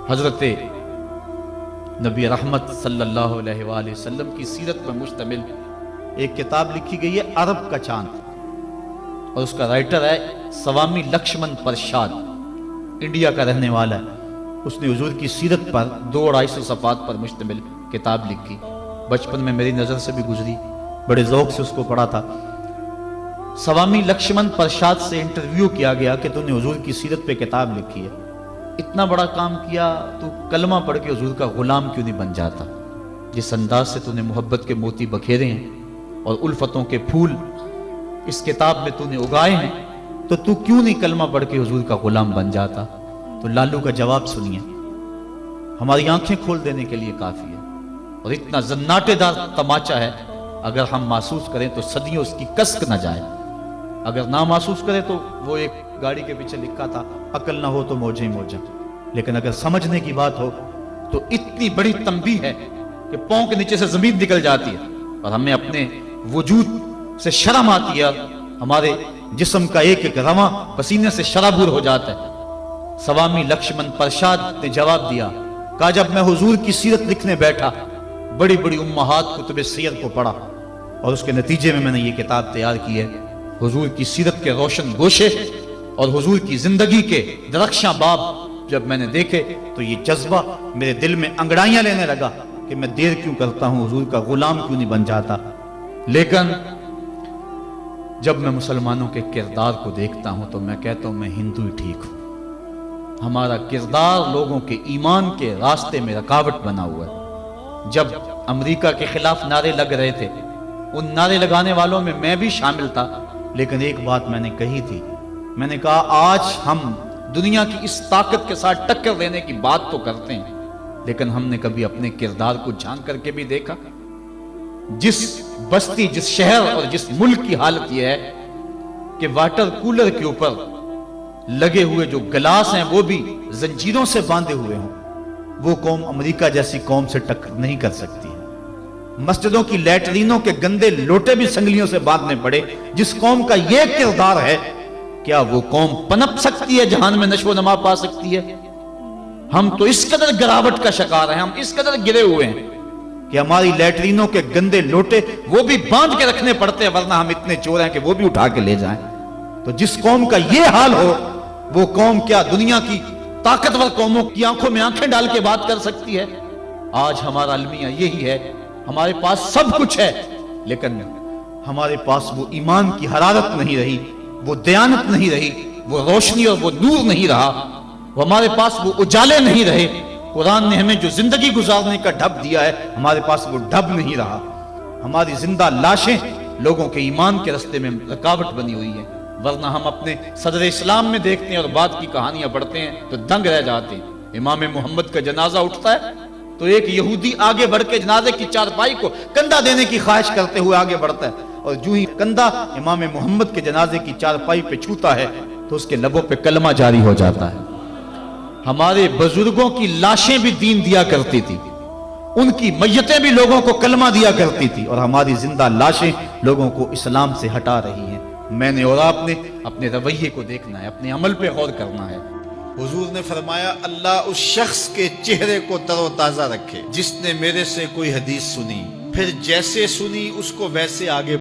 حضرت نبی رحمت صلی اللہ علیہ وآلہ وسلم کی سیرت پر مشتمل ایک کتاب لکھی گئی ہے عرب کا چاند، اور اس کا رائٹر ہے سوامی لکشمن پرشاد، انڈیا کا رہنے والا ہے۔ اس نے حضور کی سیرت پر 200-250 صفحات پر مشتمل کتاب لکھی۔ بچپن میں میری نظر سے بھی گزری، بڑے ذوق سے اس کو پڑھا تھا۔ سوامی لکشمن پرشاد سے انٹرویو کیا گیا کہ تو نے حضور کی سیرت پہ کتاب لکھی ہے، اتنا بڑا کام کیا، تو کلمہ پڑھ کے حضور کا غلام کیوں نہیں بن جاتا؟ جس انداز سے تو نے محبت کے موتی بکھیرے ہیں اور الفتوں کے پھول اس کتاب میں تو نے اگائے ہیں، تو کیوں نہیں کلمہ پڑھ کے حضور کا غلام بن جاتا؟ تو لالو کا جواب سنیے، ہماری آنکھیں کھول دینے کے لیے کافی ہے، اور اتنا زناٹے دار تماچا ہے، اگر ہم محسوس کریں تو صدیوں اس کی کسک نہ جائے، اگر نہ محسوس کریں تو وہ ایک گاڑی کے پیچھے لکھا تھا، عقل نہ ہو تو موجیں موجیں، لیکن اگر سمجھنے کی بات ہو تو اتنی بڑی تنبیہ ہے کہ پاؤں کے نیچے سے زمین نکل جاتی ہے، اور ہمیں اپنے وجود سے شرم آتی ہے، ہمارے جسم کا ایک ایک رواں پسینے سے شرابور ہو جاتا ہے۔ سوامی لکشمن پرشاد نے جواب دیا، کہا جب میں حضور کی سیرت لکھنے بیٹھا، بڑی بڑی امہات کتب سیر کو پڑھا، اور اس کے نتیجے میں نے یہ کتاب تیار کی ہے۔ حضور کی سیرت کے روشن گوشے اور حضور کی زندگی کے درخشاں باب جب میں نے دیکھے تو یہ جذبہ میرے دل میں انگڑائیاں لینے لگا کہ میں دیر کیوں کرتا ہوں، حضور کا غلام کیوں نہیں بن جاتا۔ لیکن جب میں مسلمانوں کے کردار کو دیکھتا ہوں تو میں کہتا ہوں میں ہندو ہی ٹھیک ہوں۔ ہمارا کردار لوگوں کے ایمان کے راستے میں رکاوٹ بنا ہوا ہے۔ جب امریکہ کے خلاف نعرے لگ رہے تھے، ان نعرے لگانے والوں میں میں بھی شامل تھا، لیکن ایک بات میں نے کہی تھی، میں نے کہا آج ہم دنیا کی اس طاقت کے ساتھ ٹکر دینے کی بات تو کرتے ہیں، لیکن ہم نے کبھی اپنے کردار کو جھانک کر کے بھی دیکھا؟ جس بستی، جس شہر اور جس ملک کی حالت یہ ہے کہ واٹر کولر کے اوپر لگے ہوئے جو گلاس ہیں وہ بھی زنجیروں سے باندھے ہوئے ہوں، وہ قوم امریکہ جیسی قوم سے ٹکر نہیں کر سکتی۔ مسجدوں کی لیٹرینوں کے گندے لوٹے بھی سنگلیوں سے باندھنے پڑے، جس قوم کا یہ کردار ہے، کیا وہ قوم پنپ سکتی ہے، جہان میں نشو و نما پا سکتی ہے؟ ہم تو اس قدر گراوٹ کا شکار ہیں، ہم اس قدر گرے ہوئے ہیں کہ ہماری لیٹرینوں کے گندے لوٹے وہ بھی باندھ کے رکھنے پڑتے ہیں، ورنہ ہم اتنے چور ہیں کہ وہ بھی اٹھا کے لے جائیں۔ تو جس قوم کا یہ حال ہو، وہ قوم کیا دنیا کی طاقتور قوموں کی آنکھوں میں آنکھیں ڈال کے بات کر سکتی ہے؟ آج ہمارا المیہ یہی ہے، ہمارے پاس سب کچھ ہے، لیکن ہمارے پاس وہ ایمان کی حرارت نہیں رہی، وہ دیانت نہیں رہی، وہ روشنی اور وہ نور نہیں رہا، ہمارے پاس وہ اجالے نہیں رہے۔ قرآن نے ہمیں جو زندگی گزارنے کا ڈھب دیا ہے، ہمارے پاس وہ ڈھب نہیں رہا۔ ہماری زندہ لاشیں لوگوں کے ایمان کے رستے میں رکاوٹ بنی ہوئی ہے، ورنہ ہم اپنے صدر اسلام میں دیکھتے ہیں اور بعد کی کہانیاں پڑھتے ہیں تو دنگ رہ جاتے ہیں۔ امام محمد کا جنازہ اٹھتا ہے تو ایک یہودی آگے بڑھ کے جنازے کی چارپائی کو کندھا دینے کی خواہش کرتے ہوئے آگے بڑھتا ہے، اور جو ہی کندھا امام محمد کے جنازے کی چارپائی پہ چھوتا ہے تو اس کے لبوں پہ کلمہ جاری ہو جاتا ہے۔ ہمارے بزرگوں کی لاشیں بھی دین دیا کرتی تھی، ان کی میتیں بھی لوگوں کو کلمہ دیا کرتی تھی، اور ہماری زندہ لاشیں لوگوں کو اسلام سے ہٹا رہی ہیں۔ میں نے اور آپ نے اپنے رویے کو دیکھنا ہے، اپنے عمل پہ غور کرنا ہے۔ حضور نے فرمایا اللہ اس شخص کے چہرے کو تر و تازہ رکھے جس نے میرے سے کوئی حدیث سنی، پھر جیسے سنی اس کو ویسے آگے